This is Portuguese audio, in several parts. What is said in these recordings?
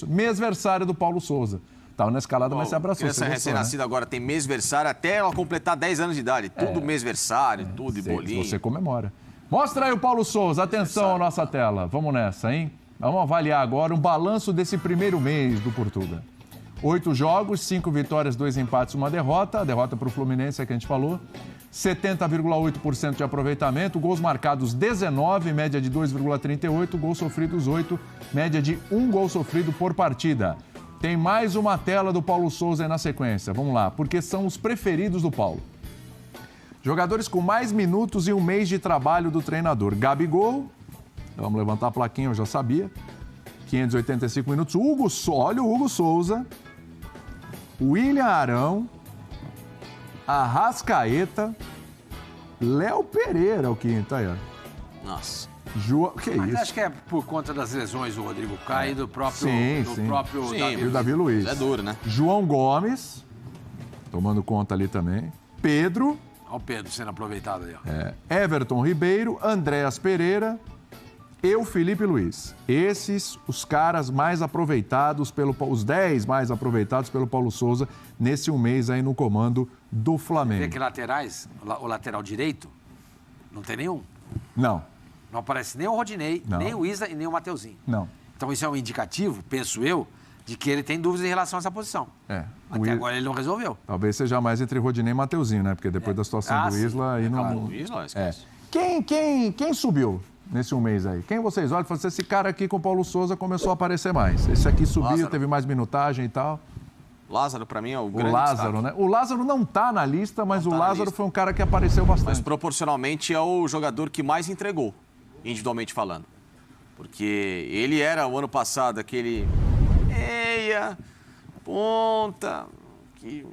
Mêsversário do Paulo Souza. Estava na escalada, mas se abraçou. Criança recém-nascida agora tem mêsversário até ela completar 10 anos de idade. Tudo mêsversário, tudo de bolinho. Você comemora. Mostra aí o Paulo Souza. Atenção à nossa tela. Vamos nessa, hein? Vamos avaliar agora um balanço desse primeiro mês do Portuga. 8 jogos, 5 vitórias, 2 empates, 1 derrota. A derrota para o Fluminense é que a gente falou. 70,8% de aproveitamento. Gols marcados 19, média de 2,38. Gols sofridos 8, média de 1 gol sofrido por partida. Tem mais uma tela do Paulo Souza aí na sequência. Vamos lá, porque são os preferidos do Paulo. Jogadores com mais minutos e um mês de trabalho do treinador. Gabigol, vamos levantar a plaquinha, eu já sabia. 585 minutos. Olha o Hugo Souza. William Arão. Arrascaeta. Léo Pereira, o quinto aí, ó. Nossa. Que Mas isso? acho que é por conta das lesões do Rodrigo Caio e do próprio, Sim, Davi. E o Davi Luiz. É duro, né? João Gomes, tomando conta ali também. Pedro. Olha o Pedro sendo aproveitado aí, ó. Everton Ribeiro, Andréas Pereira, Felipe Luiz. Esses, os caras mais aproveitados, os 10 mais aproveitados pelo Paulo Souza nesse um mês aí no comando do Flamengo. Vê que laterais, o lateral direito, não tem nenhum. Não. Não aparece nem o Rodinei, nem o Isla e nem o Mateuzinho. Não. Então isso é um indicativo, penso eu, de que ele tem dúvidas em relação a essa posição. Até agora ele não resolveu. Talvez seja mais entre Rodinei e Mateuzinho, né? Porque depois da situação do Isla... Aí não... O Isla, esquece. Quem subiu nesse um mês aí? Quem vocês olham e falam assim, esse cara aqui com o Paulo Souza começou a aparecer mais. Esse aqui subiu, Lázaro. teve mais minutagem e tal. Lázaro, pra mim, é o grande Lázaro, destaque. né? O Lázaro não tá na lista, mas Não o tá na Lázaro lista. foi um cara que apareceu bastante. Mas proporcionalmente é o jogador que mais entregou, individualmente falando. Porque ele era, o ano passado, aquele meia, ponta, que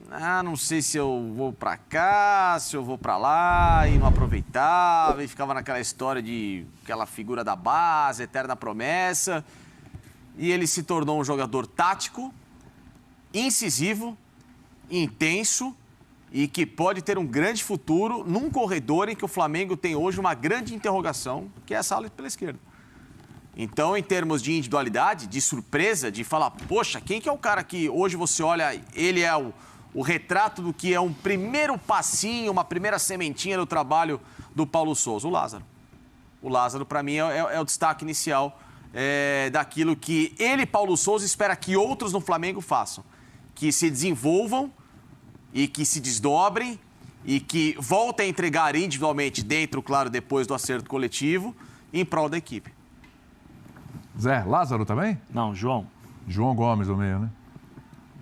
não sei se eu vou pra cá, se eu vou pra lá, e não aproveitava, e ficava naquela história de aquela figura da base, eterna promessa. E ele se tornou um jogador tático, incisivo, intenso e que pode ter um grande futuro num corredor em que o Flamengo tem hoje uma grande interrogação, que é essa ala pela esquerda. Então, em termos de individualidade, de surpresa, de falar, poxa, quem que é o cara que hoje você olha, ele é o retrato do que é um primeiro passinho, uma primeira sementinha do trabalho do Paulo Souza? O Lázaro. O Lázaro, para mim, é o destaque inicial daquilo que ele, Paulo Souza, espera que outros no Flamengo façam. Que se desenvolvam e que se desdobrem e que voltem a entregar individualmente dentro, claro, depois do acerto coletivo, em prol da equipe. Zé, Lázaro também? Não, João. João Gomes no meio, né?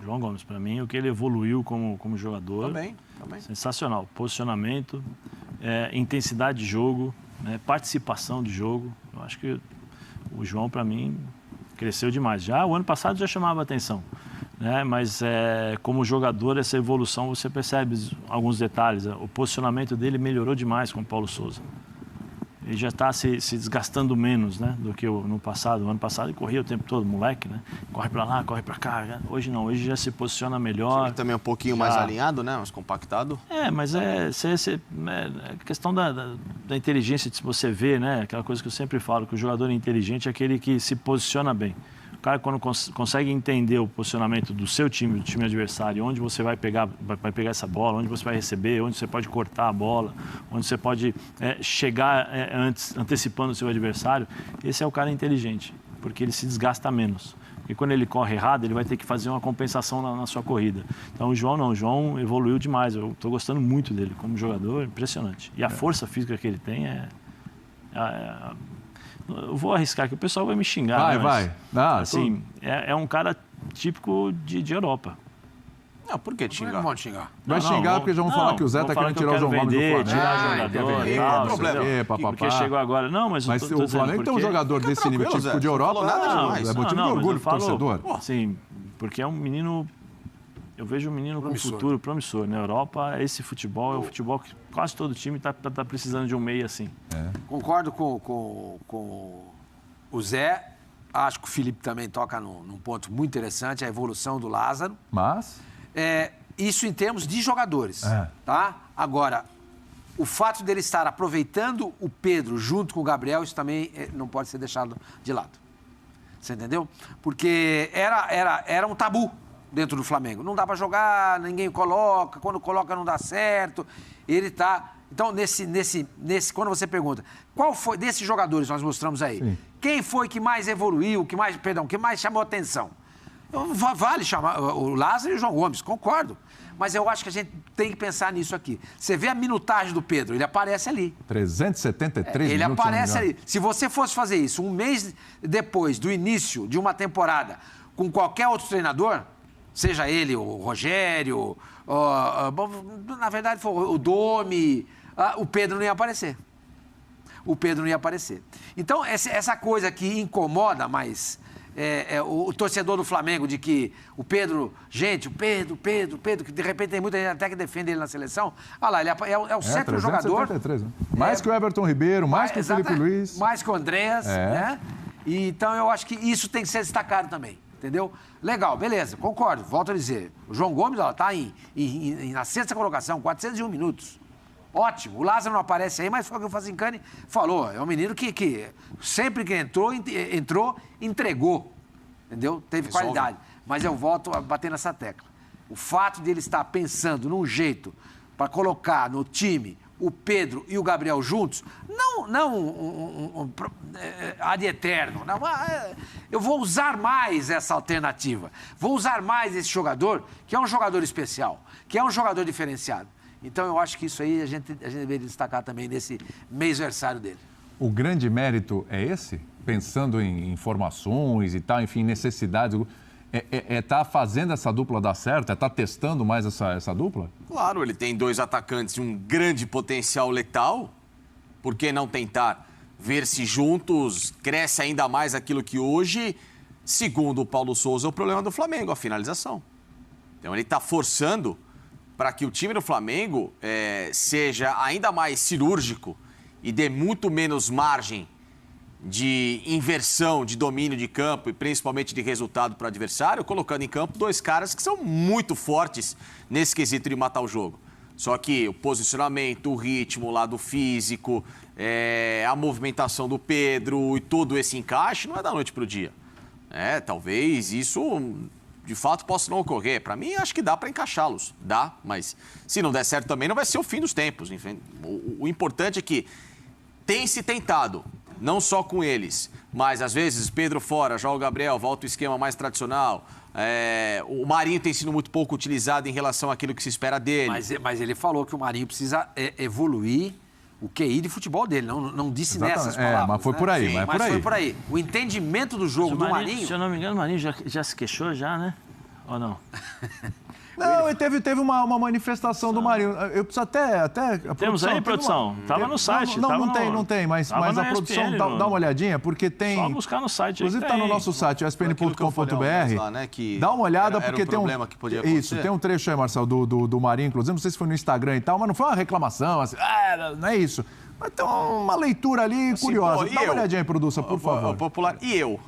João Gomes, para mim, o que ele evoluiu como jogador. Também. Sensacional. Posicionamento, intensidade de jogo, participação de jogo. Eu acho que o João, para mim, cresceu demais. Já o ano passado já chamava atenção. Mas como jogador, essa evolução, você percebe alguns detalhes. O posicionamento dele melhorou demais com o Paulo Souza. Ele já está se desgastando menos, do que no passado. No ano passado ele corria o tempo todo, moleque, corre para lá, corre para cá. Hoje não, hoje já se posiciona melhor. Ele também é um pouquinho mais alinhado, mais compactado. Mas é questão da inteligência de você ver, aquela coisa que eu sempre falo, que o jogador inteligente é aquele que se posiciona bem. O cara, quando consegue entender o posicionamento do seu time, do time adversário, onde você vai pegar essa bola, onde você vai receber, onde você pode cortar a bola, onde você pode chegar antecipando o seu adversário, esse é o cara inteligente, porque ele se desgasta menos. Porque quando ele corre errado, ele vai ter que fazer uma compensação na sua corrida. Então o João não, o João evoluiu demais. Eu estou gostando muito dele como jogador, impressionante. E a força física que ele tem eu vou arriscar que o pessoal vai me xingar. Vai. Assim, é um cara típico de Europa. Não, por que xingar? Não vão xingar. Vai xingar porque já vão falar que o Zé tá querendo tirar o João Gomes do Flamengo. Tirar jogador e tal. Porque chegou agora. Não, mas o Flamengo tem um jogador desse nível típico de Europa. É motivo de orgulho pro torcedor. Sim, porque é um menino... Eu vejo um menino com futuro promissor. Na Europa, esse futebol é o futebol que quase todo time está precisando de um meio assim. Concordo com o Zé. Acho que o Felipe também toca num ponto muito interessante, a evolução do Lázaro. Mas? Isso em termos de jogadores. Tá? Agora, o fato dele estar aproveitando o Pedro junto com o Gabriel, isso também não pode ser deixado de lado. Você entendeu? Porque era um tabu dentro do Flamengo. Não dá para jogar, ninguém coloca, quando coloca não dá certo. Ele tá... Então, quando você pergunta, qual foi, desses jogadores que nós mostramos aí, Sim. quem foi que mais evoluiu, que mais chamou atenção? Vale chamar o Lázaro e o João Gomes, concordo. Mas eu acho que a gente tem que pensar nisso aqui. Você vê a minutagem do Pedro, ele aparece ali. 373 Ele minutos. aparece ali. Se você fosse fazer isso um mês depois do início de uma temporada com qualquer outro treinador, seja ele o Rogério, na verdade foi o Domi, o Pedro não ia aparecer. O Pedro não ia aparecer. Então, essa coisa que incomoda mais o torcedor do Flamengo, de que o Pedro, que de repente tem muita gente até que defende ele na seleção. Olha lá, ele é o sétimo jogador. 373, né? Mais que o Everton Ribeiro, mais que o Felipe Luiz. Mais que o Andréas, né? E, então, eu acho que isso tem que ser destacado também. Entendeu? Legal, beleza, concordo, volto a dizer. O João Gomes está na sexta colocação, 401 minutos. Ótimo, o Lázaro não aparece aí, mas foi o que o Fazincani falou. É um menino que sempre que entrou, entregou. Entendeu? Teve qualidade. Mas eu volto a bater nessa tecla. O fato de ele estar pensando num jeito para colocar no time o Pedro e o Gabriel juntos, não ad eterno. Não, eu vou usar mais essa alternativa. Vou usar mais esse jogador, que é um jogador especial, que é um jogador diferenciado. Então, eu acho que isso aí a gente deveria destacar também nesse mêsversário dele. O grande mérito é esse? Pensando em informações e tal, enfim, necessidades. Tá fazendo essa dupla dar certo? Tá testando mais essa dupla? Claro, ele tem 2 atacantes de um grande potencial letal. Por que não tentar ver se juntos cresce ainda mais aquilo que hoje, segundo o Paulo Souza, é o problema do Flamengo, a finalização. Então, ele está forçando para que o time do Flamengo seja ainda mais cirúrgico e dê muito menos margem de inversão, de domínio de campo e principalmente de resultado para o adversário, colocando em campo 2 caras que são muito fortes nesse quesito de matar o jogo. Só que o posicionamento, o ritmo, o lado físico, a movimentação do Pedro e todo esse encaixe não é da noite para o dia. Talvez isso... de fato, possa não ocorrer. Para mim, acho que dá para encaixá-los. Dá, mas se não der certo também, não vai ser o fim dos tempos. Enfim, o importante é que tem se tentado, não só com eles, mas às vezes Pedro fora, joga o Gabriel, volta o esquema mais tradicional. O Marinho tem sido muito pouco utilizado em relação àquilo que se espera dele. Mas ele falou que o Marinho precisa evoluir o QI de futebol dele, não disse nessas palavras. Mas foi por aí. Sim, mas foi por aí. O entendimento do jogo do Marinho... Se eu não me engano, o Marinho já se queixou, né? Ou não? Não, e teve uma manifestação do Marinho. Eu preciso até Temos aí, produção? Estava no site. Não tem, mas a produção dá uma olhadinha, porque tem... Só buscar no site. Inclusive está no nosso site, espn.com.br. Né, dá uma olhada, porque tem que podia acontecer. Isso, tem um trecho aí, Marcelo, do Marinho, inclusive, não sei se foi no Instagram e tal, mas não foi uma reclamação, assim, não é isso. Mas tem uma leitura ali assim, curiosa. Dá uma olhadinha aí, produção, por favor. Popular. E eu?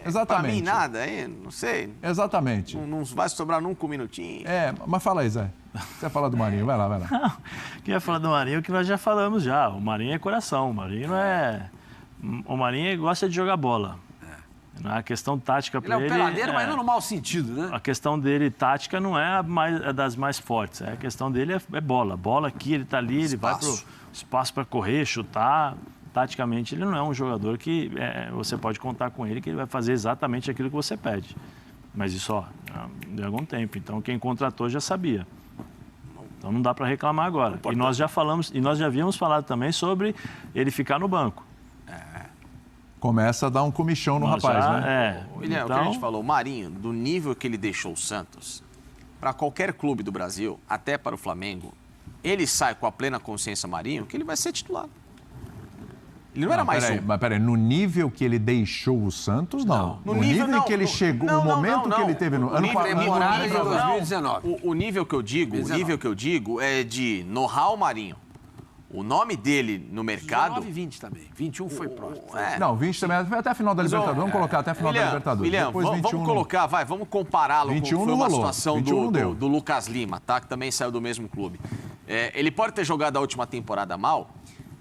Exatamente. Pra mim, nada, não sei. Exatamente. Não vai sobrar nunca um minutinho. Mas fala aí, Zé. Você ia falar do Marinho, vai lá. Não, queria falar do Marinho que nós já falamos já. O Marinho é coração, o Marinho não é... O Marinho gosta de jogar bola. A questão tática para ele... Ele é um peladeiro, mas não no mau sentido, né? A questão dele, tática, não é a das mais fortes. A questão dele é bola. Bola aqui, ele tá ali, ele vai pro espaço para correr, chutar... Taticamente, ele não é um jogador que você pode contar com ele, que ele vai fazer exatamente aquilo que você pede. Mas isso, de algum tempo. Então, quem contratou já sabia. Então, não dá para reclamar agora. E nós já falamos, e nós já havíamos falado também sobre ele ficar no banco. Começa a dar um comichão no rapaz, né? William, o que a gente falou, o Marinho, do nível que ele deixou o Santos, para qualquer clube do Brasil, até para o Flamengo, ele sai com a plena consciência, Marinho, que ele vai ser titular. Ele não era mais um. Mas peraí, no nível que ele deixou o Santos, não. No nível que ele chegou, o momento que ele teve no ano passado. Temporada de 2019. O nível que eu digo é de know-how Marinho. O nome dele no mercado... 19 e 20 também. 21 foi próximo. Não, 20 também foi até a final da Libertadores. Vamos colocar até a final da Libertadores. William, vamos colocar, vamos compará-lo com foi uma situação do Lucas Lima, tá? Que também saiu do mesmo clube. Ele pode ter jogado a última temporada mal,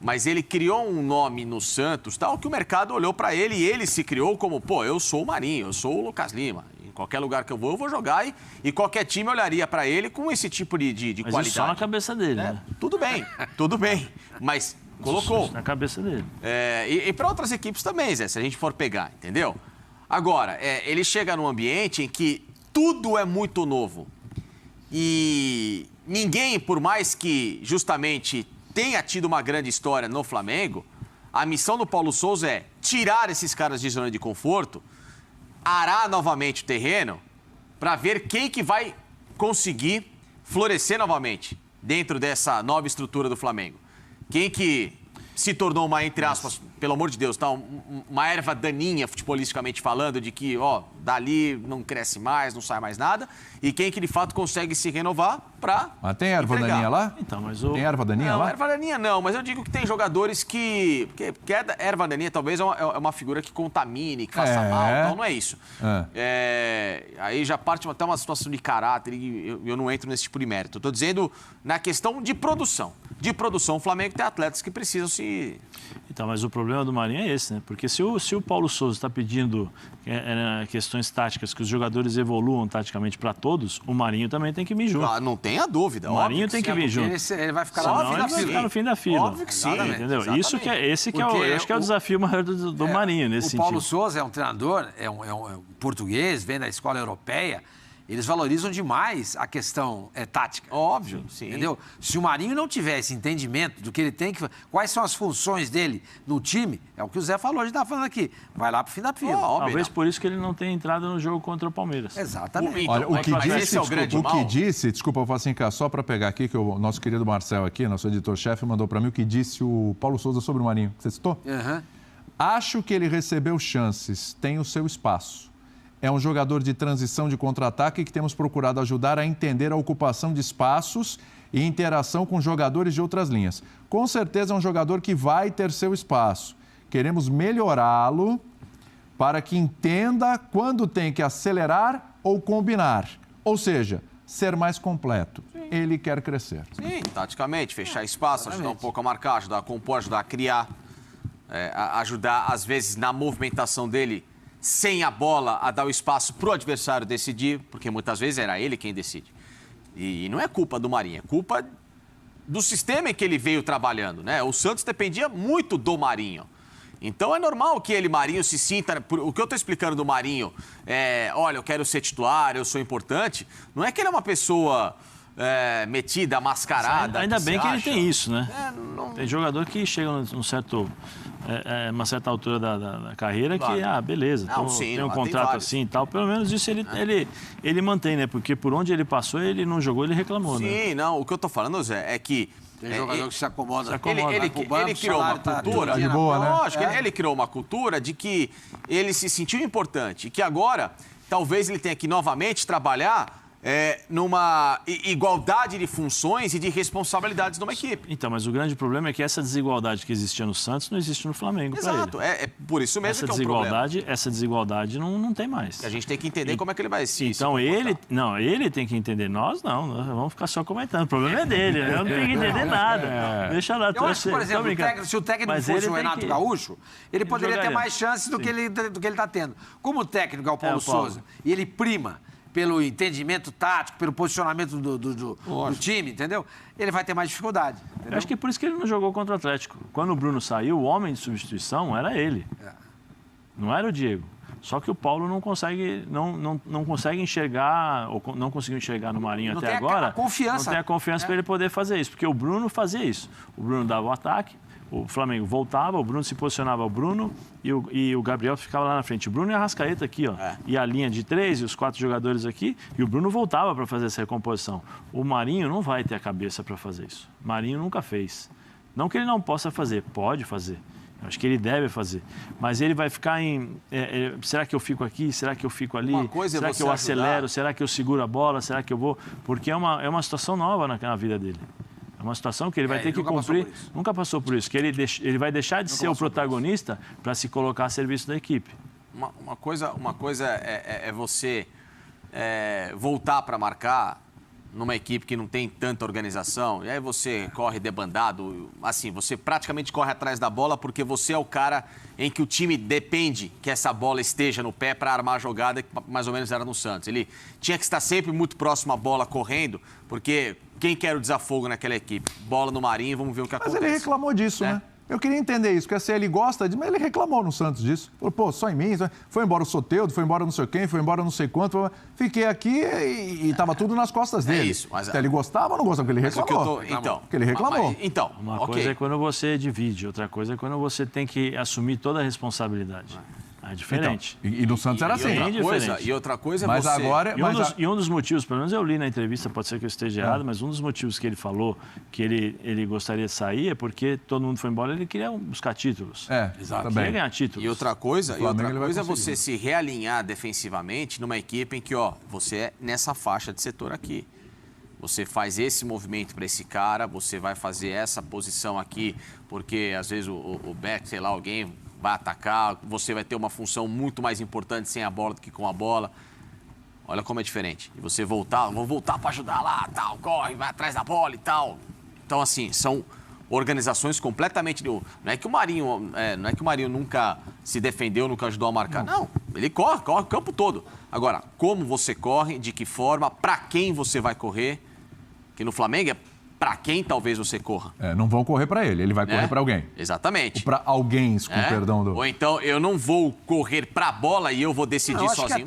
mas ele criou um nome no Santos, tal, que o mercado olhou para ele e ele se criou como, pô, eu sou o Marinho, eu sou o Lucas Lima. Em qualquer lugar que eu vou jogar e qualquer time olharia para ele com esse tipo de Mas qualidade. isso só na cabeça dele, né? Tudo bem, mas colocou. Na cabeça dele. E para outras equipes também, Zé, se a gente for pegar, entendeu? Agora, ele chega num ambiente em que tudo é muito novo. E ninguém, por mais que justamente tenha tido uma grande história no Flamengo, a missão do Paulo Souza é tirar esses caras de zona de conforto, arar novamente o terreno para ver quem que vai conseguir florescer novamente dentro dessa nova estrutura do Flamengo. Quem que se tornou uma, entre aspas, pelo amor de Deus, tá, uma erva daninha, futebolisticamente falando, de que, dali não cresce mais, não sai mais nada, e quem que de fato consegue se renovar para Mas tem erva daninha lá? Então, mas Tem erva daninha não, lá? erva daninha não, mas eu digo que tem jogadores que... Porque erva daninha talvez é uma figura que contamine, que faça mal, então não é isso. Aí já parte até uma situação de caráter e eu não entro nesse tipo de mérito. Eu estou dizendo na questão de produção. De produção, o Flamengo tem atletas que precisam se... Então, mas o problema do Marinho é esse, né? Porque se o Paulo Souza está pedindo questões táticas, que os jogadores evoluam taticamente para todos, o Marinho também tem que vir junto. Ah, não tenha dúvida. O Marinho tem que vir junto. Ele vai ficar Senão lá no fim ele da vai fila. ficar no fim da fila. Óbvio que sim. Entendeu? Exatamente. Isso que é, esse que é Porque eu acho que é o desafio maior do Marinho nesse sentido. O Paulo Souza é um treinador, é um português, vem da escola europeia. Eles valorizam demais a questão tática. Óbvio, sim. Entendeu? Se o Marinho não tiver esse entendimento do que ele tem que... Quais são as funções dele no time, é o que o Zé falou, a gente estava falando aqui. Vai lá pro fim da fila. Talvez por isso que ele não tenha entrado no jogo contra o Palmeiras. Exatamente. Olha, o que disse, o que disse, desculpa, eu faço assim, só para pegar aqui, que o nosso querido Marcel aqui, nosso editor-chefe, mandou para mim o que disse o Paulo Souza sobre o Marinho. Você citou? Acho que ele recebeu chances, tem o seu espaço. É um jogador de transição de contra-ataque que temos procurado ajudar a entender a ocupação de espaços e interação com jogadores de outras linhas. Com certeza é um jogador que vai ter seu espaço. Queremos melhorá-lo para que entenda quando tem que acelerar ou combinar. Ou seja, ser mais completo. Ele quer crescer. Sim, taticamente, fechar espaço, ajudar um pouco a marcar, ajudar a compor, ajudar a criar, ajudar, às vezes, na movimentação dele, sem a bola, a dar o espaço para o adversário decidir, porque muitas vezes era ele quem decide. E não é culpa do Marinho, é culpa do sistema em que ele veio trabalhando, né? O Santos dependia muito do Marinho. Então é normal que ele, Marinho, se sinta... O que eu estou explicando do Marinho olha, eu quero ser titular, eu sou importante, não é que ele é uma pessoa metida, mascarada. Ainda bem que ele tem isso, né? Não... Tem jogador que chega uma certa altura da carreira que, beleza, tem um contrato assim e tal. Pelo menos isso ele mantém, né? Porque por onde ele passou, ele não jogou, ele reclamou, né? Sim, não, o que eu tô falando, Zé, é que... Tem jogador que se acomoda. Ele criou uma cultura... de boa, né? Lógico, ele criou uma cultura de que ele se sentiu importante e que agora, talvez ele tenha que novamente trabalhar numa igualdade de funções e de responsabilidades numa equipe. Então, mas o grande problema é que essa desigualdade que existia no Santos não existe no Flamengo. Exato, é por isso mesmo que é um problema. Essa desigualdade não tem mais. A gente tem que entender como é que ele vai se Então, ele tem que entender. Nós vamos ficar só comentando. O problema é dele, eu não tenho que entender nada. Deixa lá. Eu acho que, por exemplo, se o técnico fosse o Renato Gaúcho, ele poderia ter mais chances do que ele está tendo. Como o técnico é o Paulo Souza, e ele prima pelo entendimento tático, pelo posicionamento do time, entendeu? Ele vai ter mais dificuldade. Entendeu? Eu acho que é por isso que ele não jogou contra o Atlético. Quando o Bruno saiu, o homem de substituição era ele. Não era o Diego. Só que o Paulo não consegue enxergar, ou não conseguiu enxergar no Marinho até agora. Não tem a confiança para ele poder fazer isso. Porque o Bruno fazia isso. O Bruno dava o ataque, o Flamengo voltava, o Bruno se posicionava, o Bruno e o Gabriel ficava lá na frente. O Bruno e a Arrascaeta aqui, ó. E a linha de 3 e os 4 jogadores aqui. E o Bruno voltava para fazer essa recomposição. O Marinho não vai ter a cabeça para fazer isso. O Marinho nunca fez. Não que ele não possa fazer, pode fazer. Eu acho que ele deve fazer. Mas ele vai ficar em... será que eu fico aqui? Será que eu fico ali? Será que eu acelero? Será que eu seguro a bola? Será que eu vou... Porque é uma situação nova na vida dele. É uma situação que ele vai ter que cumprir. Nunca passou por isso. Que ele vai deixar de ser o protagonista para se colocar a serviço da equipe. Uma coisa é você voltar para marcar numa equipe que não tem tanta organização, e aí você corre debandado, assim, você praticamente corre atrás da bola porque você é o cara em que o time depende que essa bola esteja no pé para armar a jogada, que mais ou menos era no Santos. Ele tinha que estar sempre muito próximo à bola correndo, porque quem quer o desafogo naquela equipe? Bola no Marinho, vamos ver o que acontece. Mas ele reclamou disso, né? Eu queria entender isso, porque assim, ele gosta de... Mas ele reclamou no Santos disso. Falou, pô, só em mim. Foi embora o Soteldo, foi embora não sei quem, foi embora não sei quanto. Fiquei aqui e tava tudo nas costas dele. É isso. Mas... Então, ele gostava ou não gostava? Porque ele reclamou. Então, porque ele reclamou. Então, uma coisa é quando você divide, outra coisa é quando você tem que assumir toda a responsabilidade. É diferente. Então, e no Santos era assim. E outra coisa é mas você... Agora, e um dos motivos, pelo menos eu li na entrevista, pode ser que eu esteja errado, mas um dos motivos que ele falou que ele gostaria de sair é porque todo mundo foi embora, ele queria buscar títulos. Exato. Queria ganhar títulos. E outra coisa é você se realinhar defensivamente numa equipe em que, você é nessa faixa de setor aqui. Você faz esse movimento para esse cara, você vai fazer essa posição aqui, porque às vezes o back, sei lá, alguém vai atacar, você vai ter uma função muito mais importante sem a bola do que com a bola. Olha como é diferente. E você vou voltar para ajudar lá, tal, corre, vai atrás da bola e tal. Então, assim, são organizações completamente... Não é que o Marinho nunca se defendeu, nunca ajudou a marcar. Não, ele corre o campo todo. Agora, como você corre, de que forma, para quem você vai correr, que no Flamengo é para quem talvez você corra. Não vão correr para ele vai correr para alguém. Exatamente. Para alguém, com perdão do... Ou então, eu não vou correr para a bola e eu vou decidir sozinho.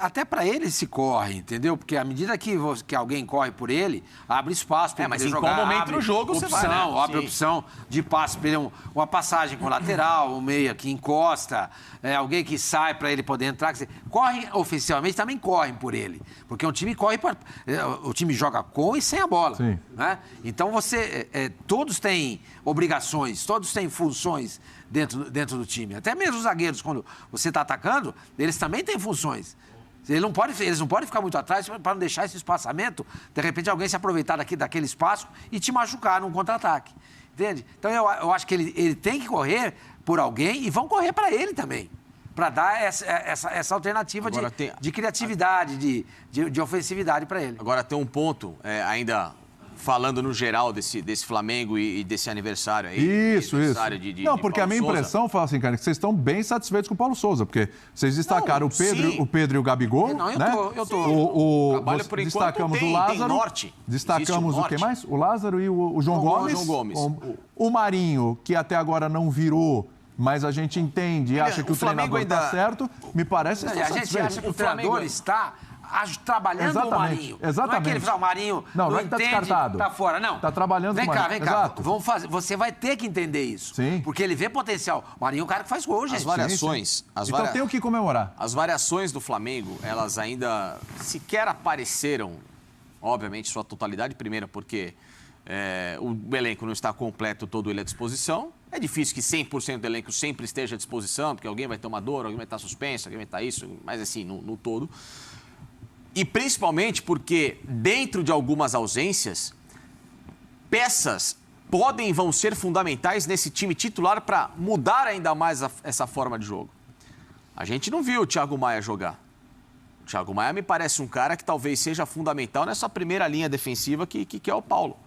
Até para ele se corre, entendeu? Porque à medida que alguém corre por ele, abre espaço para ele poder jogar. Mas em qual momento do jogo você vai, né? Abre opção de passe para ele, uma passagem com lateral, um meia que encosta, alguém que sai para ele poder entrar. Quer dizer, correm oficialmente, também correm por ele. Porque um time corre o time joga com e sem a bola. Sim. Né? Então, todos têm obrigações, todos têm funções dentro do time. Até mesmo os zagueiros, quando você está atacando, eles também têm funções. Eles não podem ficar muito atrás para não deixar esse espaçamento, de repente alguém se aproveitar daquele espaço e te machucar num contra-ataque. Entende? Então, eu acho que ele tem que correr por alguém e vão correr para ele também. Para dar essa alternativa de criatividade, de ofensividade para ele. Agora, tem um ponto ainda... Falando no geral desse Flamengo e desse aniversário aí. Isso. Não, porque a minha impressão, fala assim, cara, que vocês estão bem satisfeitos com o Paulo Souza, porque vocês destacaram o Pedro e o Gabigol, né? Eu tô. Trabalho por enquanto destacamos o Lázaro. Destacamos o quem mais? O Lázaro e o João Gomes. O Marinho, que até agora não virou, mas a gente entende e acha que o treinador está certo, me parece que a gente acha que o treinador está... trabalhando o Marinho. Exatamente. Não é que ele fala, o Marinho não entende, tá descartado. Tá fora. Não. Tá trabalhando com o Marinho. Vem cá. Exato. Vamos fazer. Você vai ter que entender isso. Sim. Porque ele vê potencial. O Marinho é um cara que faz gol, gente. As variações... Então tem o que comemorar. As variações do Flamengo, elas ainda sequer apareceram, obviamente, sua totalidade. Primeiro, porque o elenco não está completo, todo ele à disposição. É difícil que 100% do elenco sempre esteja à disposição, porque alguém vai ter uma dor, alguém vai estar suspenso, alguém vai estar isso, mas assim, no todo... E principalmente porque, dentro de algumas ausências, peças podem e vão ser fundamentais nesse time titular para mudar ainda mais essa forma de jogo. A gente não viu o Thiago Maia jogar. O Thiago Maia me parece um cara que talvez seja fundamental nessa primeira linha defensiva que é o Paulo.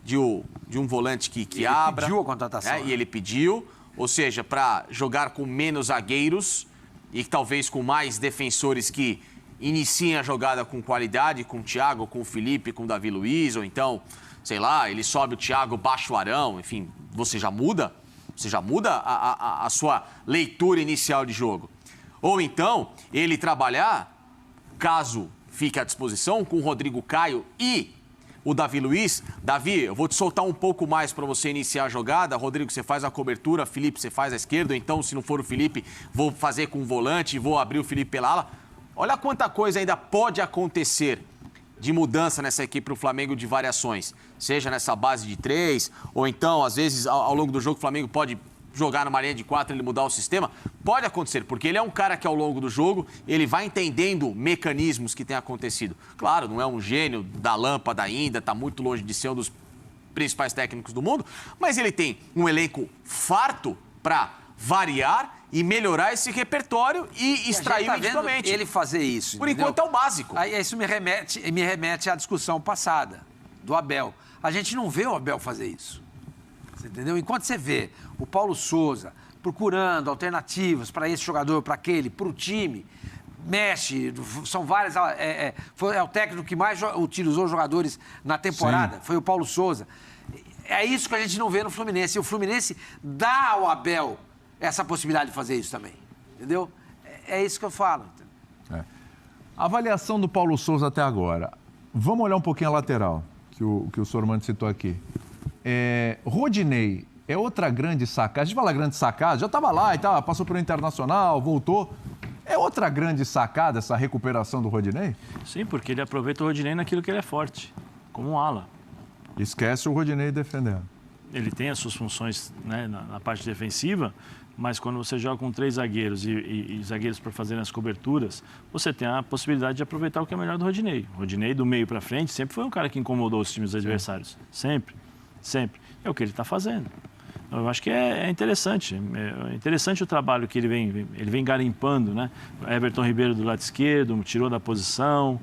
De um volante que abra. Ele pediu a contratação. E ele pediu, ou seja, para jogar com menos zagueiros e talvez com mais defensores que iniciem a jogada com qualidade, com o Thiago, com o Felipe, com o Davi Luiz, ou então, sei lá, ele sobe o Thiago, baixa o Arão, enfim, você já muda a sua leitura inicial de jogo. Ou então, ele trabalhar, caso fique à disposição, com o Rodrigo Caio e o Davi Luiz. Davi, eu vou te soltar um pouco mais para você iniciar a jogada. Rodrigo, você faz a cobertura, Felipe, você faz a esquerda, ou então, se não for o Felipe, vou fazer com o volante, vou abrir o Felipe pela ala. Olha quanta coisa ainda pode acontecer de mudança nessa equipe para o Flamengo de variações. Seja nessa base de 3, ou então, às vezes, ao longo do jogo, o Flamengo pode jogar numa linha de 4 e ele mudar o sistema. Pode acontecer, porque ele é um cara que, ao longo do jogo, ele vai entendendo mecanismos que têm acontecido. Claro, não é um gênio da lâmpada ainda, está muito longe de ser um dos principais técnicos do mundo, mas ele tem um elenco farto para variar e melhorar esse repertório e extrair o individualmente. Ele fazer isso, Por entendeu? enquanto é o básico. Aí isso me remete à discussão passada do Abel. A gente não vê o Abel fazer isso. Você entendeu? Enquanto você vê o Paulo Souza procurando alternativas para esse jogador, para aquele, para o time, mexe, são várias... É o técnico que mais utilizou jogadores na temporada, foi o Paulo Souza. É isso que a gente não vê no Fluminense. E o Fluminense dá ao Abel essa possibilidade de fazer isso também. Entendeu? É isso que eu falo. Avaliação do Paulo Souza até agora. Vamos olhar um pouquinho a lateral, que o Sormani citou aqui. Rodinei é outra grande sacada. A gente fala grande sacada, já estava lá e tal, passou pelo Internacional, voltou. É outra grande sacada essa recuperação do Rodinei? Sim, porque ele aproveita o Rodinei naquilo que ele é forte, como um ala. Esquece o Rodinei defendendo. Ele tem as suas funções, né, na parte defensiva, mas quando você joga com 3 zagueiros e zagueiros para fazerem as coberturas, você tem a possibilidade de aproveitar o que é melhor do Rodinei. O Rodinei, do meio para frente, sempre foi um cara que incomodou os times adversários. Sempre. É o que ele está fazendo. Eu acho que é interessante. É interessante o trabalho que ele vem garimpando, né? Everton Ribeiro do lado esquerdo, tirou da posição.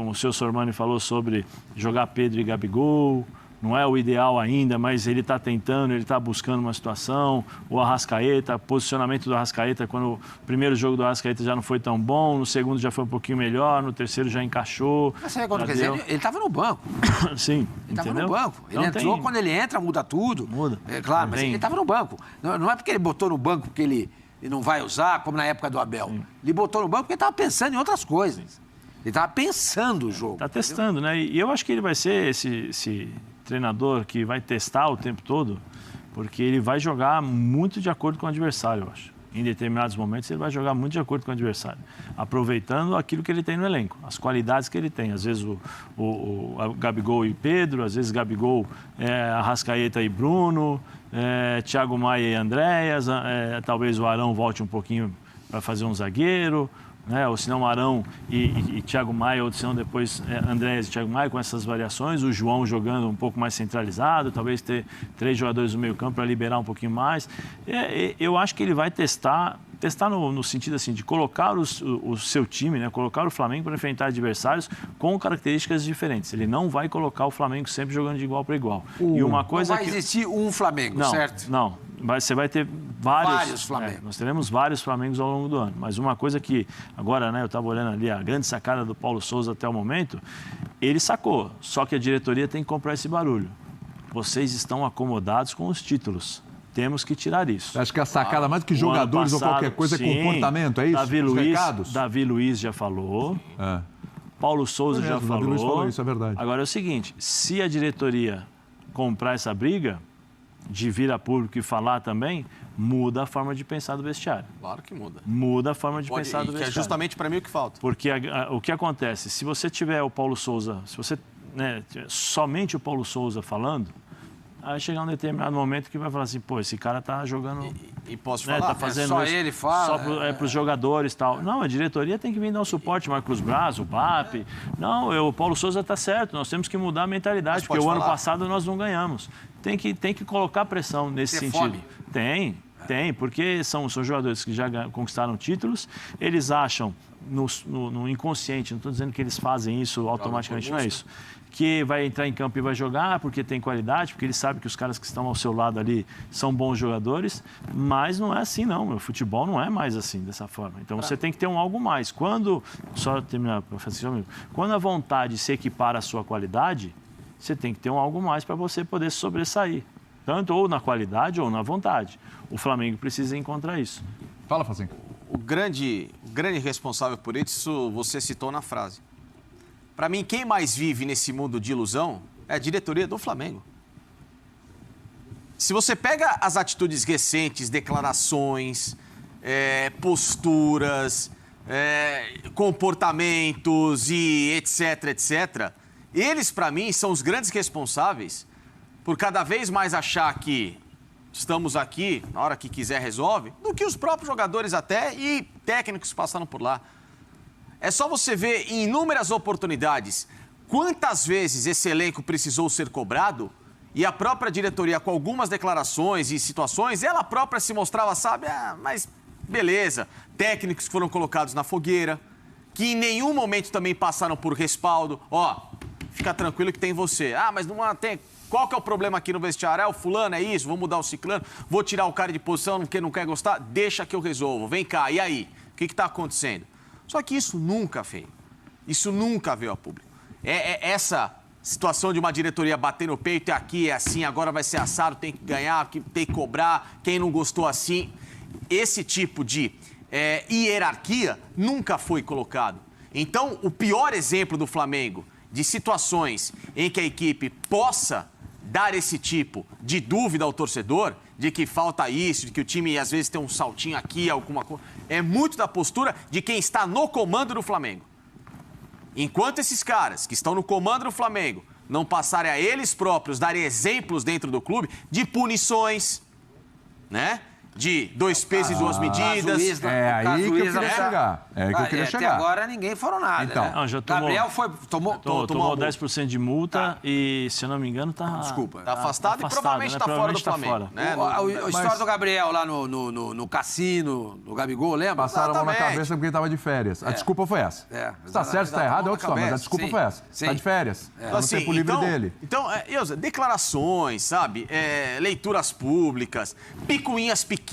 O seu Sormani falou sobre jogar Pedro e Gabigol. Não é o ideal ainda, mas ele está tentando, ele está buscando uma situação. O Arrascaeta, posicionamento do Arrascaeta, quando o primeiro jogo do Arrascaeta já não foi tão bom, no segundo já foi um pouquinho melhor, no terceiro já encaixou. Mas sabe quando quer dizer? Ele estava no banco. Sim, ele estava no banco. Ele entrou, quando ele entra, muda tudo. Muda. É claro, mas ele estava no banco. Não é porque ele botou no banco porque ele não vai usar, como na época do Abel. Sim. Ele botou no banco porque estava pensando em outras coisas. Ele estava pensando o jogo. Está testando, né? E eu acho que ele vai ser esse treinador que vai testar o tempo todo, porque ele vai jogar muito de acordo com o adversário, eu acho. Em determinados momentos, ele vai jogar muito de acordo com o adversário, aproveitando aquilo que ele tem no elenco, as qualidades que ele tem. Às vezes o Gabigol e Pedro, às vezes Gabigol, Arrascaeta e Bruno, Thiago Maia e Andréas, talvez o Arão volte um pouquinho para fazer um zagueiro, né? Ou se não Arão e Thiago Maia, ou se não depois Andréas e Thiago Maia, com essas variações, o João jogando um pouco mais centralizado, talvez ter 3 jogadores no meio campo para liberar um pouquinho mais. Eu acho que ele vai testar no sentido assim, de colocar o seu time, né? Colocar o Flamengo para enfrentar adversários com características diferentes. Ele não vai colocar o Flamengo sempre jogando de igual para igual. E uma coisa não vai existir um Flamengo, certo? Não. Você vai ter vários Flamengos. Nós teremos vários Flamengos ao longo do ano. Mas uma coisa que, agora, né, eu estava olhando ali a grande sacada do Paulo Souza até o momento, ele sacou. Só que a diretoria tem que comprar esse barulho. Vocês estão acomodados com os títulos. Temos que tirar isso. Acho que a sacada, mais do que jogadores ou qualquer coisa, é comportamento, é isso? Davi Luiz já falou. Paulo Souza já falou. Davi Luiz falou isso, é verdade. Agora é o seguinte, se a diretoria comprar essa briga, de vir a público e falar também, muda a forma de pensar do vestiário. Claro que muda. Muda a forma de pensar do vestiário. Que é justamente para mim o que falta. Porque o que acontece, se você tiver o Paulo Souza, se você, né, somente o Paulo Souza falando, aí chegar um determinado momento que vai falar assim, pô, esse cara tá jogando... E posso né, falar? Tá fazendo só isso, ele fala. Só para os jogadores e tal. Não, a diretoria tem que vir dar um suporte, Marcos Braz, o BAP. Não, o Paulo Souza tá certo, nós temos que mudar a mentalidade, porque o ano passado nós não ganhamos. Tem que colocar pressão nesse sentido. Fome. Tem, porque são jogadores que já conquistaram títulos, eles acham no inconsciente, não estou dizendo que eles fazem isso automaticamente, não é isso, que vai entrar em campo e vai jogar porque tem qualidade, porque ele sabe que os caras que estão ao seu lado ali são bons jogadores, mas não é assim não, o futebol não é mais assim, dessa forma. Então você tem que ter um algo mais. Só terminar, quando a vontade se equipara à sua qualidade, você tem que ter um algo mais para você poder sobressair. Tanto ou na qualidade ou na vontade. O Flamengo precisa encontrar isso. Fala, Fazinho. O grande responsável por isso você citou na frase. Para mim, quem mais vive nesse mundo de ilusão é a diretoria do Flamengo. Se você pega as atitudes recentes, declarações, posturas, comportamentos e etc., eles, para mim, são os grandes responsáveis por cada vez mais achar que estamos aqui, na hora que quiser resolve, do que os próprios jogadores até e técnicos que passaram por lá. É só você ver em inúmeras oportunidades quantas vezes esse elenco precisou ser cobrado E a própria diretoria, com algumas declarações e situações, ela própria se mostrava, sabe, mas beleza. Técnicos que foram colocados na fogueira, que em nenhum momento também passaram por respaldo. Ó, fica tranquilo que tem você. Mas não tem... Qual que é o problema aqui no vestiário? O fulano, é isso? Vou mudar o ciclano? Vou tirar o cara de posição porque não quer gostar? Deixa que eu resolvo. Vem cá, e aí? O que está acontecendo? Só que isso nunca veio. Isso nunca veio a público. Essa situação de uma diretoria bater no peito, é aqui, é assim, agora vai ser assado, tem que ganhar, tem que cobrar, quem não gostou assim. Esse tipo de hierarquia nunca foi colocado. Então, o pior exemplo do Flamengo de situações em que a equipe possa dar esse tipo de dúvida ao torcedor, de que falta isso, de que o time às vezes tem um saltinho aqui, alguma coisa, é muito da postura de quem está no comando do Flamengo. Enquanto esses caras que estão no comando do Flamengo não passarem a eles próprios darem exemplos dentro do clube de punições, né? De 2 pesos e 2 medidas. Aí que eu queria chegar. É aí que eu queria chegar. Até agora ninguém foram nada, então, né? Não, já tomou, Gabriel tomou 10% de multa e, se eu não me engano, tá... Desculpa. Tá afastado e provavelmente né? tá fora do Provavelmente Flamengo. tá Né? A história do Gabriel lá no cassino, no Gabigol, lembra? Passaram a mão na Exatamente. cabeça porque ele estava de férias. A desculpa foi essa. Se tá certo, se tá errado, é outra história. Mas a desculpa foi essa. Tá de férias. Tá no tempo livre dele. Então, Ilza, declarações, sabe? Leituras públicas, picuinhas pequenas,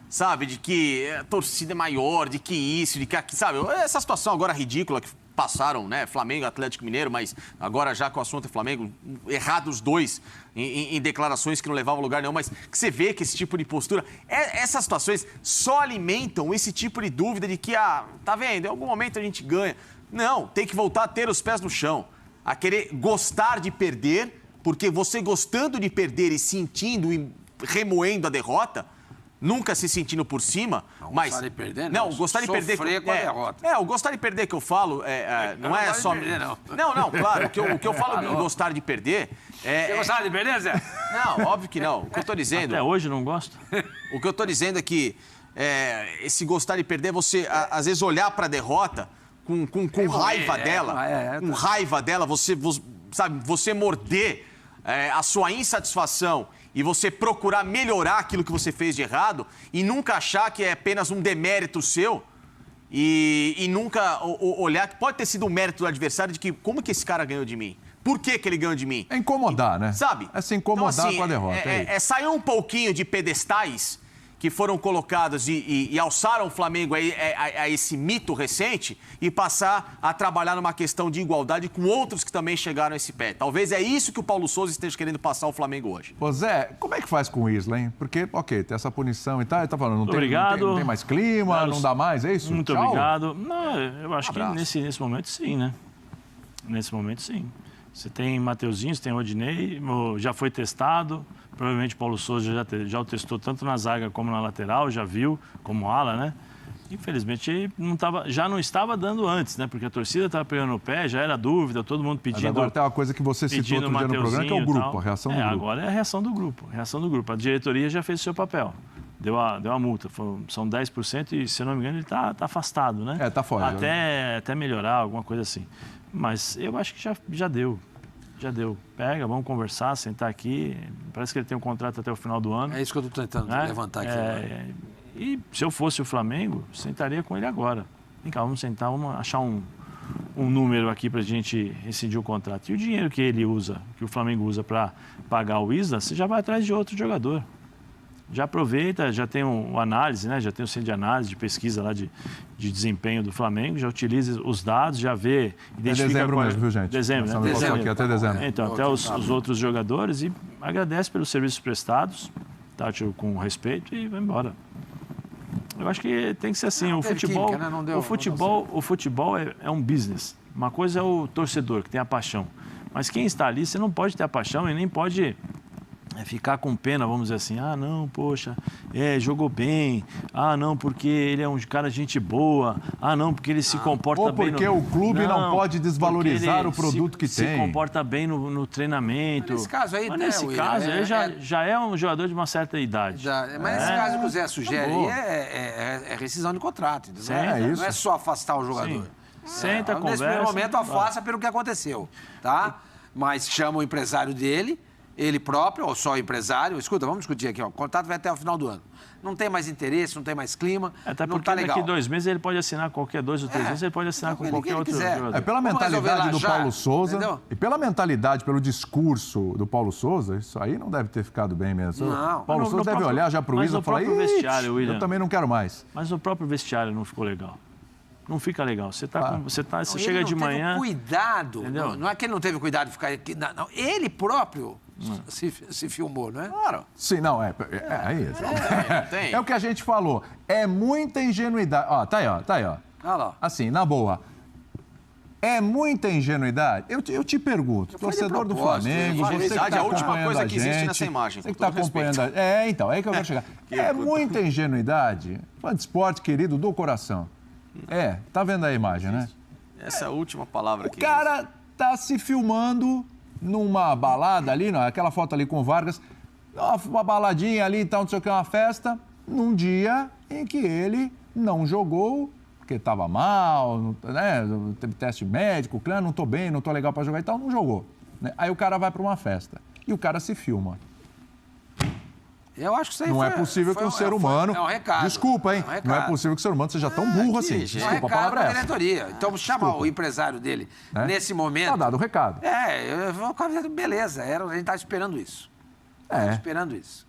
sabe? De que a torcida é maior, de que isso, de que aqui, sabe? Essa situação agora ridícula que passaram, né? Flamengo, Atlético Mineiro, mas agora já com o assunto é Flamengo, errados os dois em declarações que não levavam a lugar nenhum, mas que você vê que esse tipo de postura, essas situações só alimentam esse tipo de dúvida de que, tá vendo, em algum momento a gente ganha. Não, tem que voltar a ter os pés no chão, a querer gostar de perder, porque você gostando de perder e sentindo e remoendo a derrota, nunca se sentindo por cima, mas... Gostar de perder, não. Gostar de perder... Sofrer com a derrota. O gostar de perder que eu falo, não é só... Perder, não. Não, claro, o que eu falo de gostar de perder... Você gostava de perder, Zé? Não, óbvio que não. O que eu tô dizendo... Até hoje não gosto. O que eu tô dizendo é que esse gostar de perder, você, às vezes, olhar pra derrota com raiva dela, com raiva dela, você morder a sua insatisfação e você procurar melhorar aquilo que você fez de errado e nunca achar que é apenas um demérito seu e nunca olhar que pode ter sido um mérito do adversário de que como que esse cara ganhou de mim? Por que ele ganhou de mim? É incomodar, né? Sabe? É se incomodar então, assim, com a derrota. Sair um pouquinho de pedestais que foram colocados e alçaram o Flamengo a esse mito recente e passar a trabalhar numa questão de igualdade com outros que também chegaram a esse pé. Talvez é isso que o Paulo Sousa esteja querendo passar ao Flamengo hoje. Ô Zé, como é que faz com o Isla, hein? Porque, ok, tem essa punição e tal, ele tá falando, Obrigado. Não tem mais clima, não dá mais, é isso? Muito Tchau. obrigado. Não, eu acho que nesse momento sim, né? Nesse momento sim. Você tem Mateuzinho, você tem Rodinei, já foi testado. Provavelmente o Paulo Sousa já o testou tanto na zaga como na lateral, já viu como ala, né? Infelizmente já não estava dando antes, né? Porque a torcida estava pegando no pé, já era dúvida, todo mundo pedindo. Mas agora tem uma coisa que você citou outro dia no programa, que é o grupo, a reação do grupo. Agora é a reação do grupo. A diretoria já fez o seu papel. Deu a multa, são 10% e, se eu não me engano, ele está afastado, né? Tá fora. Até melhorar, alguma coisa assim. Mas eu acho que já deu. Já deu. Pega, vamos conversar, sentar aqui. Parece que ele tem um contrato até o final do ano. É isso que eu estou tentando levantar aqui. E se eu fosse o Flamengo, sentaria com ele agora. Vem cá, vamos sentar, vamos achar um número aqui para a gente rescindir o contrato. E o dinheiro que ele usa, que o Flamengo usa para pagar o Isla, você já vai atrás de outro jogador. Já aproveita, já tem uma análise, né? Já tem o centro de análise, de pesquisa lá de desempenho do Flamengo, já utiliza os dados, já vê, identifica... dezembro mesmo, viu, gente? Dezembro, né? Aqui até dezembro. Então, até os outros jogadores e agradece pelos serviços prestados, tá, com respeito e vai embora. Eu acho que tem que ser assim. O futebol é um business. Uma coisa é o torcedor, que tem a paixão. Mas quem está ali, você não pode ter a paixão e nem pode... ficar com pena, vamos dizer assim, não, poxa, jogou bem, não, porque ele é um cara de gente boa, não, porque ele se comporta bem... Ou porque o clube não pode desvalorizar o produto que tem. Se comporta bem no treinamento. Mas nesse caso aí, ele já é um jogador de uma certa idade. Mas nesse caso que o Zé sugere é rescisão de contrato, entendeu? Não é só afastar o jogador. Senta, conversa. Nesse primeiro momento, afasta pelo que aconteceu, tá? Mas chama o empresário dele... ele próprio ou só o empresário, escuta, vamos discutir aqui, ó, o contrato vai até o final do ano. Não tem mais interesse, não tem mais clima, Até não porque tá legal. daqui 2 meses ele pode assinar qualquer 2 ou 3 meses, ele pode assinar com ele qualquer outro quiser. jogador. Pela Vamos resolver mentalidade lá do já, Paulo Souza, entendeu? e pela mentalidade, pelo discurso do Paulo Souza, isso aí não deve ter ficado bem mesmo. Não. O Paulo No Souza deve próprio- olhar já pro mas Isla e no falar, próprio vestiário, William. eu também não quero mais. Mas o próprio vestiário não ficou legal. Não fica legal. Você Não, chega ele de não manhã... teve cuidado, Entendeu? não é que ele não teve cuidado de ficar aqui, não, ele próprio se filmou, não é? Claro. Sim, não, é isso. Tem. É o que a gente falou. É muita ingenuidade. Ó, tá aí, ó. Olha lá. Assim, na boa. É muita ingenuidade? Eu te pergunto, Foi de torcedor do propósito, Flamengo, foi de você que verdade, tá a última acompanhando coisa a que existe gente, nessa imagem, você com que tá todo acompanhando respeito. então, é aí que eu quero chegar. É muita ingenuidade. Fã de esporte, querido, do coração. Tá vendo a imagem, né? Essa é a última palavra O aqui. cara tá se filmando numa balada ali, aquela foto ali com o Vargas, uma baladinha ali e tal, não sei o que, uma festa, num dia em que ele não jogou, porque estava mal, né, teve teste médico, não tô bem, não tô legal para jogar e tal, não jogou. Né? Aí o cara vai para uma festa e o cara se filma. Eu acho que isso aí Não é possível que um ser humano... É um recado. Desculpa, hein? É um recado. Não é possível que o ser humano seja tão burro assim. gente. É um Desculpa, a recado palavra da é essa. diretoria. Então, chamar o empresário dele Né? nesse momento... Tá dado o recado. Beleza, a gente estava esperando isso. Esperando isso.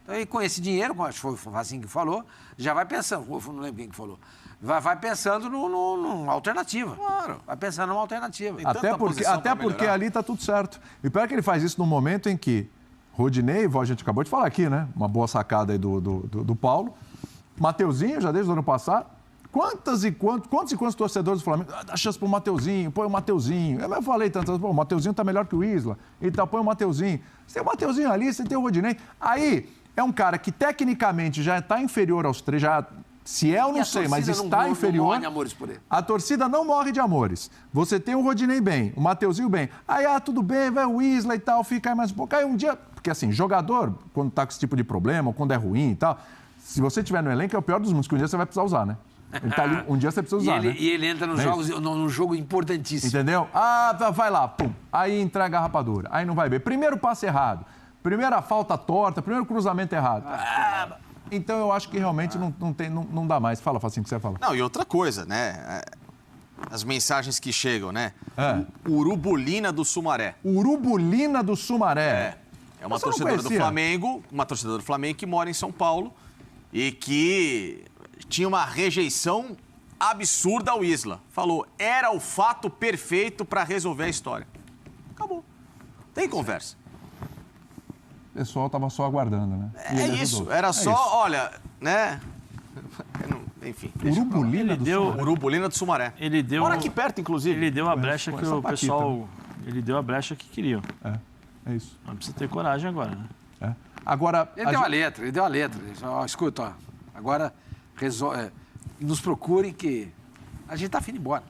Então, e com esse dinheiro, acho que foi o Facinho que falou, já vai pensando, não lembro quem que falou, vai pensando numa alternativa. Claro. Vai pensando numa alternativa. Tem tanta Até posição pra porque melhorar. ali tá tudo certo. E pior que ele faz isso no momento em que Rodinei, a gente acabou de falar aqui, né? Uma boa sacada aí do Paulo. Mateuzinho, já desde o ano passado. Quantos e quantos torcedores do Flamengo dá chance pro Mateuzinho, põe o Mateuzinho. Eu falei tantas vezes, o Mateuzinho tá melhor que o Isla. Então põe o Mateuzinho. Você tem o Mateuzinho ali, você tem o Rodinei. Aí é um cara que tecnicamente já está inferior aos três, já... Se é, eu E não a sei, mas torcida está não inferior. morre de amores por ele. A torcida não morre de amores. Você tem o Rodinei bem, o Mateuzinho bem. Aí, tudo bem, vai o Isla e tal, fica aí mais um pouco. Aí um dia... Porque assim, jogador, quando tá com esse tipo de problema, ou quando é ruim e tal, se você tiver no elenco, é o pior dos mundos, que um dia você vai precisar usar, né? Ele tá ali, um dia você precisa usar, né? E ele entra nos Não é jogos, num jogo importantíssimo. Entendeu? Vai lá, pum. Aí entrega a rapadura. Aí não vai ver. Primeiro passe errado. Primeira falta torta. Primeiro cruzamento errado. Então eu acho que realmente não dá mais. Fala, Facinho, o que você fala. Não, e outra coisa, né? As mensagens que chegam, né? É. Urubulina do Sumaré. Urubulina do Sumaré. É uma Você não torcedora do conhecia? Flamengo, que mora em São Paulo e que tinha uma rejeição absurda ao Isla. Falou, era o fato perfeito para resolver a história. Acabou. Tem conversa. O pessoal tava só aguardando, né? E É ele isso. ajudou. Era É só, isso. olha, né? Enfim. deixa eu falar. Urubulina do Ele deu- Sumaré. Urubulina do Sumaré. Ele deu... Mora aqui perto, inclusive. Ele deu a brecha que essa o patita, pessoal... Ele deu a brecha que queriam. É isso. Mas precisa ter coragem agora, né? É. Agora, Ele deu a letra, ele deu a letra. Ele falou, ó, escuta, ó, agora nos procurem que a gente tá afim de ir embora.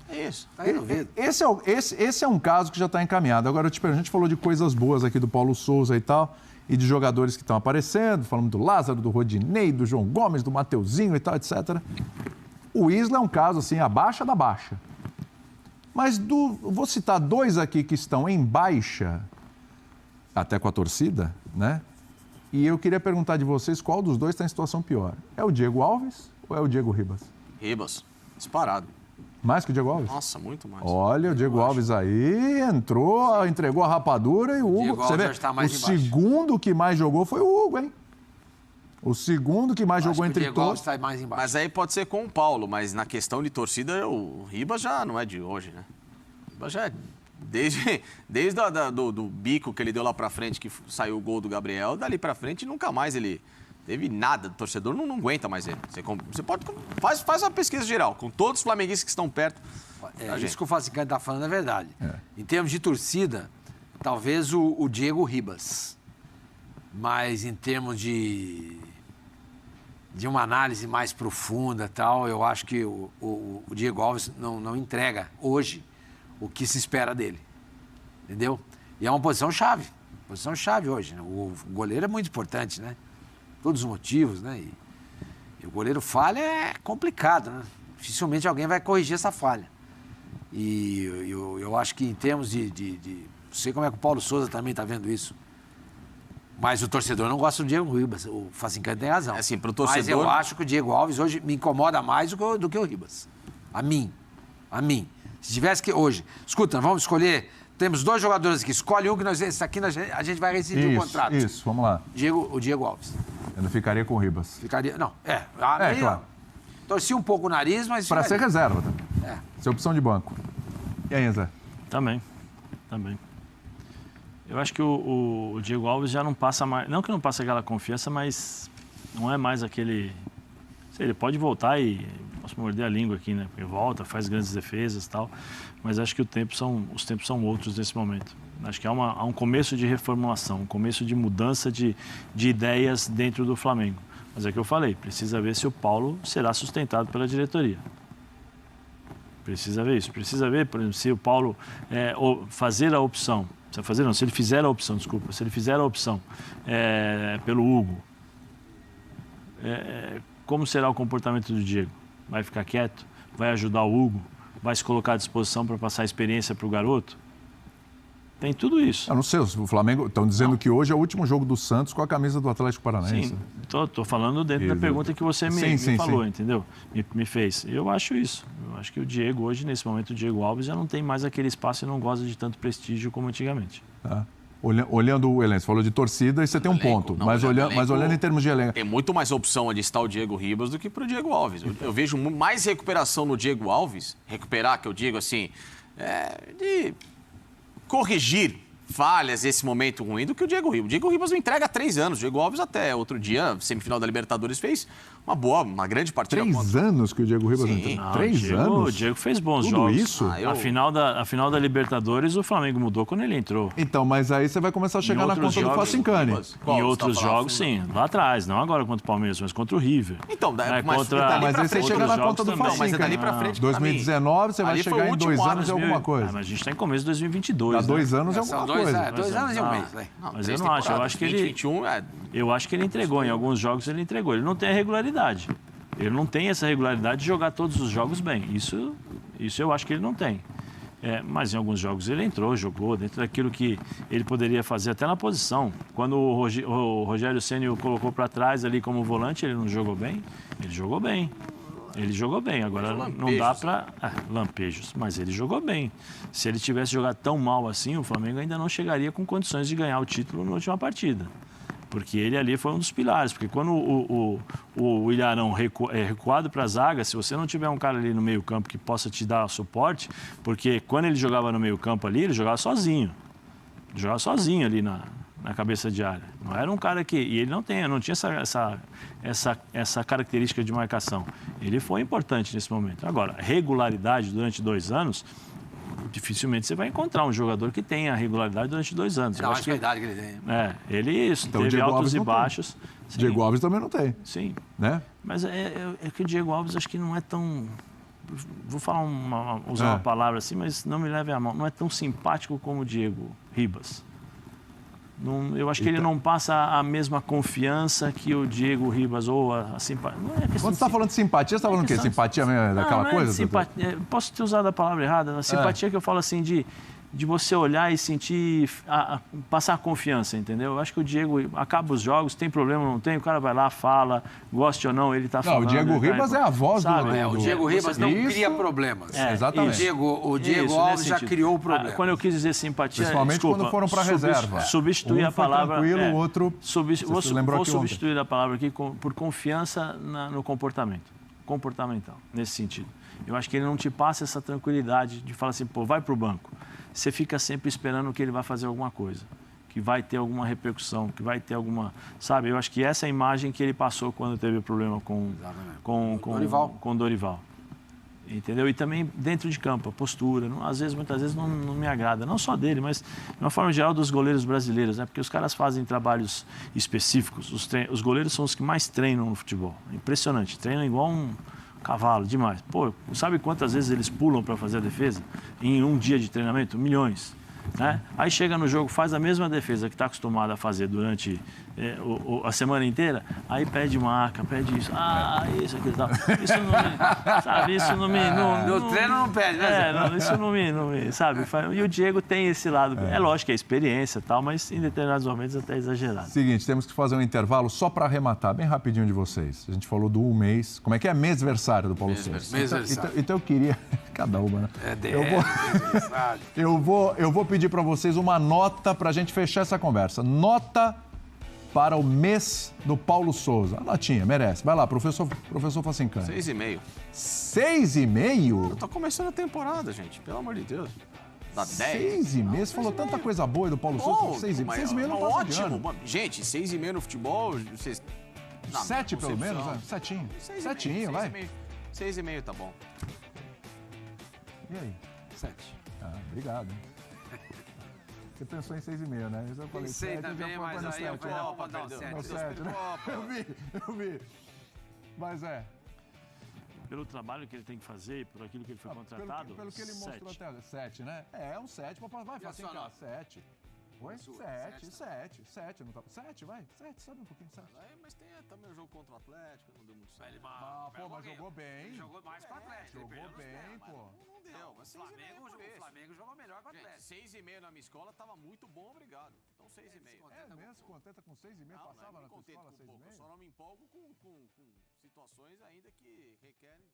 É isso. Tá resolvido. Esse é um caso que já está encaminhado. Agora, eu te pergunto, a gente falou de coisas boas aqui do Paulo Souza e tal, e de jogadores que estão aparecendo, falamos do Lázaro, do Rodinei, do João Gomes, do Mateuzinho e tal, etc. O Isla é um caso, assim, abaixo da baixa. Mas vou citar dois aqui que estão em baixa, até com a torcida, né? E eu queria perguntar de vocês qual dos dois está em situação pior. É o Diego Alves ou é o Diego Ribas? Ribas. Disparado. Mais que o Diego Alves? Nossa, muito mais. Olha, o Diego Alves aí entrou, entregou a rapadura e o Hugo. Diego Você Alves vê, já está mais o embaixo. segundo que mais jogou foi o Hugo, hein? O segundo que mais Acho jogou que o entre Diego Alves todos. está mais embaixo. Mas aí pode ser com o Paulo, mas na questão de torcida, o Ribas já não é de hoje, né? O Ribas já é desde do bico que ele deu lá pra frente, que saiu o gol do Gabriel, dali pra frente nunca mais ele teve nada. O torcedor não aguenta mais ele. Você pode... Faz uma pesquisa geral, com todos os flamenguistas que estão perto. Isso que o Facinho está falando é verdade. Em termos de torcida, talvez o Diego Ribas. Mas em termos de uma análise mais profunda, tal, eu acho que o Diego Alves não entrega hoje o que se espera dele. Entendeu? E é uma posição chave. Posição chave hoje. Né? O goleiro é muito importante, né? Todos os motivos, né? E o goleiro falha é complicado, né? Dificilmente alguém vai corrigir essa falha. E eu acho que em termos de não sei como é que o Paulo Souza também está vendo isso. Mas o torcedor não gosta do Diego Ribas. O Facincani tem razão. Assim, pro torcedor... Mas eu acho que o Diego Alves hoje me incomoda mais do que o Ribas. A mim. Se tivesse que hoje... Escuta, vamos escolher... Temos 2 jogadores aqui. Escolhe um que esse aqui a gente vai rescindir o contrato. Isso, vamos lá. O Diego Alves. Eu não ficaria com o Ribas. Ficaria... Não, claro. Torci um pouco o nariz, mas... Para ser reserva. É. Ser opção de banco. E aí, Zé? Também. Eu acho que o Diego Alves já não passa mais... Não que não passa aquela confiança, mas não é mais aquele... Sei, ele pode voltar e... Posso morder a língua aqui, né? Porque volta, faz grandes defesas e tal. Mas acho que os tempos são outros nesse momento. Acho que há um começo de reformulação, um começo de mudança de ideias dentro do Flamengo. Mas é que eu falei, precisa ver se o Paulo será sustentado pela diretoria. Precisa ver isso. Precisa ver, por exemplo, se o Paulo fazer a opção... Se ele fizer a opção, desculpa. Se ele fizer a opção pelo Hugo, como será o comportamento do Diego? Vai ficar quieto? Vai ajudar o Hugo? Vai se colocar à disposição para passar a experiência para o garoto? Tem tudo isso. Eu não sei, o Flamengo... Estão dizendo que hoje é o último jogo do Santos com a camisa do Atlético Paranaense. Sim, estou falando dentro da pergunta que você me falou, entendeu? Me fez. Eu acho isso. Eu acho que o Diego hoje, nesse momento, o Diego Alves já não tem mais aquele espaço e não goza de tanto prestígio como antigamente. Tá. Olhando o elenco, você falou de torcida e você tem um ponto. Mas olhando em termos de elenco... Tem muito mais opção onde está o Diego Ribas do que para o Diego Alves. Eu vejo mais recuperação no Diego Alves, recuperar, que eu digo assim, de corrigir falhas esse momento ruim, do que o Diego Ribas. O Diego Ribas não entrega há 3 anos. O Diego Alves até outro dia, semifinal da Libertadores, fez uma grande partida. 3 anos que o Diego Ribas não entrou? 3 anos? O Diego fez bons Tudo jogos. isso? A final da Libertadores, o Flamengo mudou quando ele entrou. Então, mas aí você vai começar a chegar na conta do Facincani. Em outros jogos, sim. Lá atrás. Não agora contra o Palmeiras, mas contra o River. Então, mas aí você chega na conta do Facincani. Mas é dali pra frente. 2019, você vai chegar em 2 anos e alguma coisa. Mas a gente está em começo de 2022. Há 2 anos é alguma coisa. 2 anos e um mês. Mas eu não acho. Eu acho que ele... Eu acho que ele entregou. Em alguns jogos ele entregou. Ele não tem a regularidade. Ele não tem essa regularidade de jogar todos os jogos bem. Isso eu acho que ele não tem. Mas em alguns jogos ele entrou, jogou dentro daquilo que ele poderia fazer até na posição. Quando o Rogério Ceni o colocou para trás ali como volante, ele não jogou bem? Ele jogou bem. Ele jogou bem. Agora não dá para... lampejos. Mas ele jogou bem. Se ele tivesse jogado tão mal assim, o Flamengo ainda não chegaria com condições de ganhar o título na última partida. Porque ele ali foi um dos pilares. Porque quando o Ilharão recuado para a zaga, se você não tiver um cara ali no meio campo que possa te dar suporte, porque quando ele jogava no meio campo ali, ele jogava sozinho. Ele jogava sozinho ali na cabeça de área. Não era um cara que... E ele não tinha essa característica de marcação. Ele foi importante nesse momento. Agora, regularidade durante 2 anos... Dificilmente você vai encontrar um jogador que tenha regularidade durante 2 anos. Não, acho que a idade que ele tem. Ele então, teve altos e baixos. Diego Alves também não tem. Sim. Né? Mas é que o Diego Alves acho que não é tão... Vou falar usar uma palavra assim, mas não me leve a mão. Não é tão simpático como o Diego Ribas. Eu acho que ele não passa a mesma confiança que o Diego Ribas ou a simpatia. Quando você está falando de simpatia, você está falando o quê? Simpatia mesmo, daquela coisa? Posso ter usado a palavra errada. A simpatia que eu falo assim de você olhar e sentir, passar confiança, entendeu? Eu acho que o Diego acaba os jogos, tem problema ou não tem, o cara vai lá, fala, goste ou não, ele está falando. Não, o Diego Ribas é a voz do... O Diego Ribas não cria problemas. Exatamente. O Diego Alves já criou o problema. Quando eu quis dizer simpatia, principalmente quando foram para a reserva. Substituir a palavra... tranquilo, o outro... Vou substituir a palavra aqui por confiança no comportamento. Comportamental, nesse sentido. Eu acho que ele não te passa essa tranquilidade de falar assim, vai para o banco. Você fica sempre esperando que ele vai fazer alguma coisa, que vai ter alguma repercussão, que vai ter alguma... Sabe, eu acho que essa é a imagem que ele passou quando teve o problema com o Dorival. Entendeu? E também dentro de campo, a postura. Muitas vezes não me agrada. Não só dele, mas de uma forma geral dos goleiros brasileiros, né? Porque os caras fazem trabalhos específicos. Os goleiros são os que mais treinam no futebol. É impressionante. Treinam igual um cavalo, demais. Sabe quantas vezes eles pulam para fazer a defesa? Em um dia de treinamento? Milhões. né? Aí chega no jogo, faz a mesma defesa que está acostumado a fazer durante a semana inteira, aí pede marca, pede isso, isso, aquilo e tal. Isso não me, sabe, isso não me... No treino não pede, né? Não, isso não me, sabe? E o Diego tem esse lado, é lógico que é experiência e tal, mas em determinados momentos até exagerado. Seguinte, temos que fazer um intervalo só para arrematar, bem rapidinho de vocês. A gente falou do mês, como é que é? Mêsversário do Paulo Souza. Então eu queria... Cada uma, né? Eu vou pedir para vocês uma nota para a gente fechar essa conversa. Nota para o mês do Paulo Souza. A notinha, merece. Vai lá, professor Facincani. 6,5. 6,5? Tá começando a temporada, gente. Pelo amor de Deus. Dá 10. 6,5? Você falou tanta coisa boa do Paulo Souza. 6,5 não passa de ano. Ótimo. Gente, 6,5 no futebol... 7 pelo menos, né? Setinho. Setinho, vai. 6,5 tá bom. E aí? 7. Obrigado. Você pensou em 6,5, né? Eu falei Pensei 7, também, mas aí eu falei, vou dar um 7. 7, né? Eu vi. Mas Pelo trabalho que ele tem que fazer e por aquilo que ele foi contratado, pelo que ele mostrou até 7, né? É um 7. Vai, fazer cá. 7. Oi? 7. Não tá... 7, vai. 7, sobe um pouquinho, 7. Mas tem também o jogo contra o Atlético, não deu muito certo. Mas jogou bem. Ele jogou mais com o Atlético. Jogou bem, pô. Não deu, mas o Flamengo jogou melhor que o Atlético. 6,5 na minha escola tava muito bom, obrigado. Então 6,5. Mesmo? Se contenta com 6,5? Passava na tua escola 6,5? Eu só não me empolgo com situações ainda que requerem...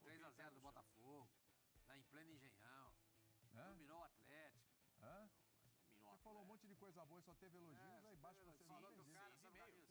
3-0 do Botafogo, em pleno Engenhão, dominou o Atlético. Você falou um monte de coisa boa e só teve elogios, aí baixo pra 6,5.